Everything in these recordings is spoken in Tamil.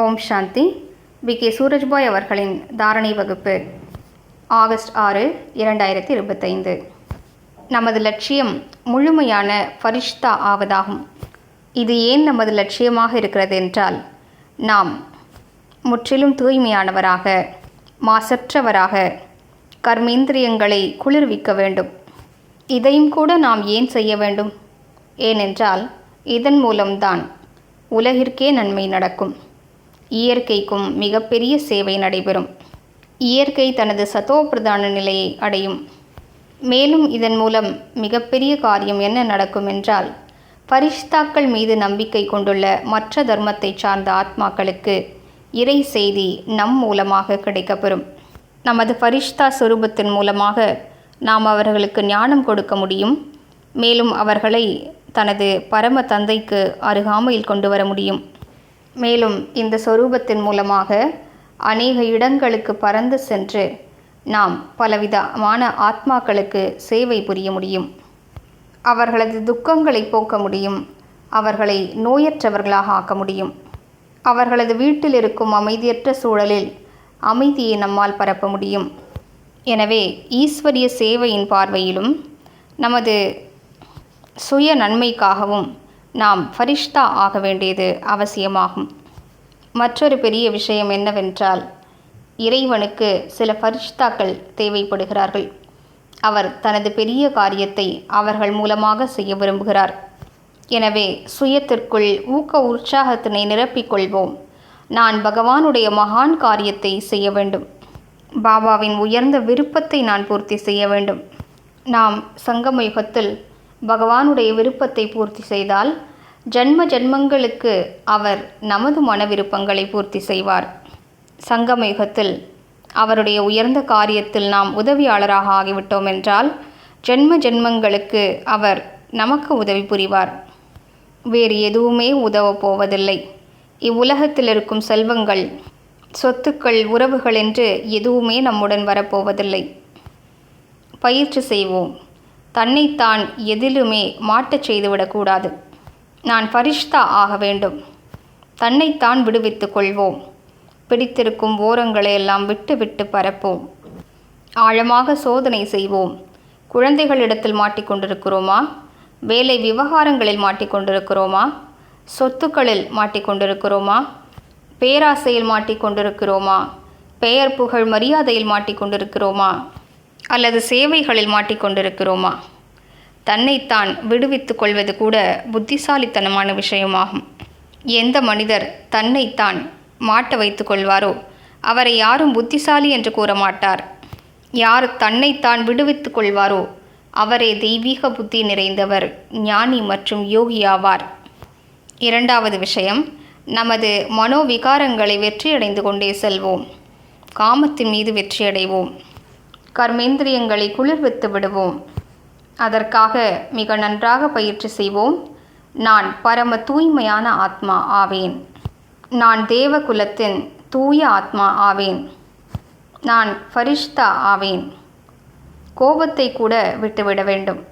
ஓம் சாந்தி. கே சூரஜ்பாய் அவர்களின் தாரணை வகுப்பு ஆகஸ்ட் 6, 2025. நமது லட்சியம் முழுமையான ஃபரிஷ்தா ஆவதாகும். இது ஏன் நமது லட்சியமாக இருக்கிறது என்றால், நாம் முற்றிலும் தூய்மையானவராக, மாசற்றவராக, கர்மேந்திரியங்களை குளிர்விக்க வேண்டும். இதையும் கூட நாம் ஏன் செய்ய வேண்டும்? ஏனென்றால் இதன் மூலம்தான் உலகிற்கே நன்மை நடக்கும். இயற்கைக்கும் மிகப்பெரிய சேவை நடைபெறும். இயற்கை தனது சதோபிரதான நிலையை அடையும். மேலும் இதன் மூலம் மிகப்பெரிய காரியம் என்ன நடக்கும் என்றால், பரிஷ்தாக்கள் மீது நம்பிக்கை கொண்டுள்ள மற்ற தர்மத்தை சார்ந்த ஆத்மாக்களுக்கு இறை செய்தி நம் மூலமாக கிடைக்கப்பெறும். நமது பரிஷ்தா சுரூபத்தின் மூலமாக நாம் அவர்களுக்கு ஞானம் கொடுக்க முடியும். மேலும் அவர்களை தனது பரம தந்தைக்கு அருகாமையில் கொண்டு வர முடியும். மேலும் இந்த சொரூபத்தின் மூலமாக அநேக இடங்களுக்கு பறந்து சென்று நாம் பலவிதமான ஆத்மாக்களுக்கு சேவை புரிய முடியும். அவர்களது துக்கங்களை போக்க முடியும். அவர்களை நோயற்றவர்களாக ஆக்க முடியும். அவர்களது வீட்டில் இருக்கும் அமைதியற்ற சூழலில் அமைதியை நம்மால் பரப்ப முடியும். எனவே ஈஸ்வரிய சேவையின் பார்வையிலும் நமது சுய நன்மைக்காகவும் நாம் ஃபரிஷ்தா ஆக வேண்டியது அவசியமாகும். மற்றொரு பெரிய விஷயம் என்னவென்றால், இறைவனுக்கு சில ஃபரிஷ்தாக்கள் தேவைப்படுகிறார்கள். அவர் தனது பெரிய காரியத்தை அவர்கள் மூலமாக செய்ய விரும்புகிறார். எனவே சுயத்திற்குள் ஊக்க உற்சாகத்தினை நிரப்பிக்கொள்வோம். நான் பகவானுடைய மகான் காரியத்தை செய்ய வேண்டும். பாபாவின் உயர்ந்த விருப்பத்தை நான் பூர்த்தி செய்ய வேண்டும். நாம் சங்கம யுகத்தில் பகவானுடைய விருப்பத்தை பூர்த்தி செய்தால், ஜன்ம ஜன்மங்களுக்கு அவர் நமது மன விருப்பங்களை பூர்த்தி செய்வார். சங்கம யுகத்தில் அவருடைய உயர்ந்த காரியத்தில் நாம் உதவியாளராக ஆகிவிட்டோம் என்றால், ஜன்ம ஜன்மங்களுக்கு அவர் நமக்கு உதவி புரிவார். வேறு எதுவுமே உதவப் போவதில்லை. இவ்வுலகத்தில் இருக்கும் செல்வங்கள், சொத்துக்கள், உறவுகள் என்று எதுவுமே நம்முடன் வரப்போவதில்லை. பயிற்சி செய்வோம். தன்னைத்தான் எதிலுமே மாட்டச் செய்துவிடக்கூடாது. நான் ஃபரிஷ்தா ஆக வேண்டும். தன்னைத்தான் விடுவித்துக் கொள்வோம். பிடித்திருக்கும் ஓரங்களை எல்லாம் விட்டு விட்டு பரப்போம். ஆழமாக சோதனை செய்வோம். குழந்தைகளிடத்தில் மாட்டிக்கொண்டிருக்கிறோமா? வேலை விவகாரங்களில் மாட்டிக்கொண்டிருக்கிறோமா? சொத்துக்களில் மாட்டிக்கொண்டிருக்கிறோமா? பேராசையில் மாட்டிக்கொண்டிருக்கிறோமா? பெயர் புகழ் மரியாதையில் மாட்டிக்கொண்டிருக்கிறோமா? அல்லது சேவைகளில் மாட்டிக்கொண்டிருக்கிறோமா? தன்னைத்தான் விடுவித்துக் கொள்வது கூட புத்திசாலித்தனமான விஷயமாகும். எந்த மனிதர் தன்னைத்தான் மாட்ட வைத்துக் கொள்வாரோ அவரை யாரும் புத்திசாலி என்று கூற மாட்டார். யார் தன்னைத்தான் விடுவித்துக் கொள்வாரோ அவரே தெய்வீக புத்தி நிறைந்தவர், ஞானி மற்றும் யோகி ஆவார். இரண்டாவது விஷயம், நமது மனோவிகாரங்களை வெற்றியடைந்து கொண்டே செல்வோம். காமத்தின் மீது வெற்றியடைவோம். கர்மேந்திரியங்களை குளிர்வித்து விடுவோம். அதற்காக மிக நன்றாக பயிற்சி செய்வோம். நான் பரம தூய்மையான ஆத்மா ஆவேன். நான் தேவ குலத்தின் தூய ஆத்மா ஆவேன். நான் ஃபரிஷ்தா ஆவேன். கோபத்தை கூட விட்டுவிட வேண்டும்.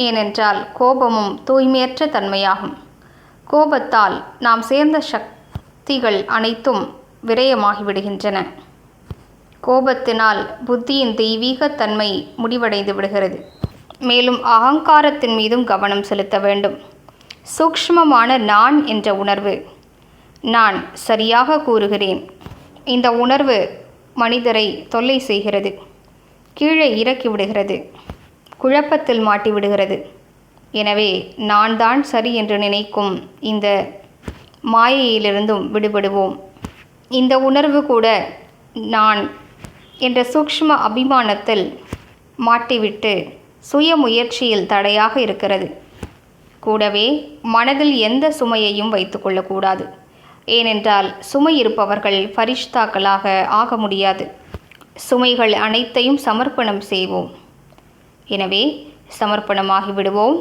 ஏனென்றால் கோபமும் தூய்மையற்ற தன்மையாகும். கோபத்தால் நாம் சேர்ந்த சக்திகள் அனைத்தும் விரயமாகிவிடுகின்றன. கோபத்தினால் புத்தியின் தெய்வீக தன்மை முடிவடைந்து விடுகிறது. மேலும் அகங்காரத்தின் மீதும் கவனம் செலுத்த வேண்டும். சூக்ஷ்மமான நான் என்ற உணர்வு, நான் சரியாக கூறுகிறேன், இந்த உணர்வு மனிதரை தொல்லை செய்கிறது, கீழே இறக்கி விடுகிறது, குழப்பத்தில் மாட்டிவிடுகிறது. எனவே நான் தான் சரி என்று நினைக்கும் இந்த மாயையிலிருந்தும் விடுபடுவோம். இந்த உணர்வு கூட நான் என்ற சூக்ஷ்ம அபிமானத்தில் மாட்டிவிட்டு சுய முயற்சியில் தடையாக இருக்கிறது. கூடவே மனதில் எந்த சுமையையும் வைத்து கொள்ளக்கூடாது. ஏனென்றால் சுமை இருப்பவர்கள் ஃபரிஷ்தாக்களாக ஆக முடியாது. சுமைகள் அனைத்தையும் சமர்ப்பணம் செய்வோம். எனவே சமர்ப்பணமாகி விடுவோம்.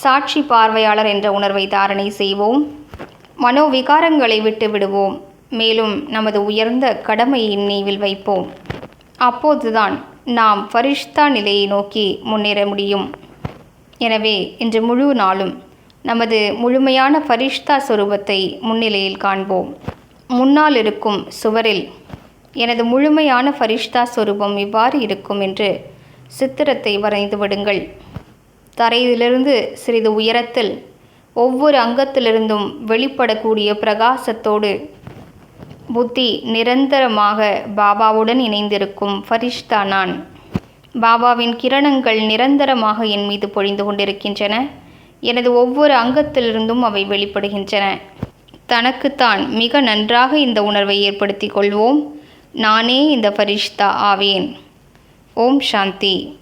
சாட்சி பார்வையாளர் என்ற உணர்வை தாரணை செய்வோம். மனோவிகாரங்களை விட்டு விடுவோம். மேலும் நமது உயர்ந்த கடமையை நினைவில் வைப்போம். அப்போதுதான் நாம் ஃபரிஷ்தா நிலையை நோக்கி முன்னேற முடியும். எனவே இன்று முழு நாளும் நமது முழுமையான ஃபரிஷ்தா சொரூபத்தை முன்னிலையில் காண்போம். முன்னால் இருக்கும் சுவரில் எனது முழுமையான ஃபரிஷ்தா சொரூபம் இவ்வாறு இருக்கும் என்று சித்திரத்தை வரைந்து விடுங்கள். தரையிலிருந்து சிறிது உயரத்தில் ஒவ்வொரு அங்கத்திலிருந்தும் வெளிப்படக்கூடிய பிரகாசத்தோடு புத்தி நிரந்தரமாக பாபாவுடன் இணைந்திருக்கும் ஃபரிஷ்தா நான். பாபாவின் கிரணங்கள் நிரந்தரமாக என் மீது பொழிந்து கொண்டிருக்கின்றன. எனது ஒவ்வொரு அங்கத்திலிருந்தும் அவை வெளிப்படுகின்றன. தனக்குத்தான் மிக நன்றாக இந்த உணர்வை ஏற்படுத்தி கொள்வோம். நானே இந்த ஃபரிஷ்தா ஆவேன். ஓம் சாந்தி.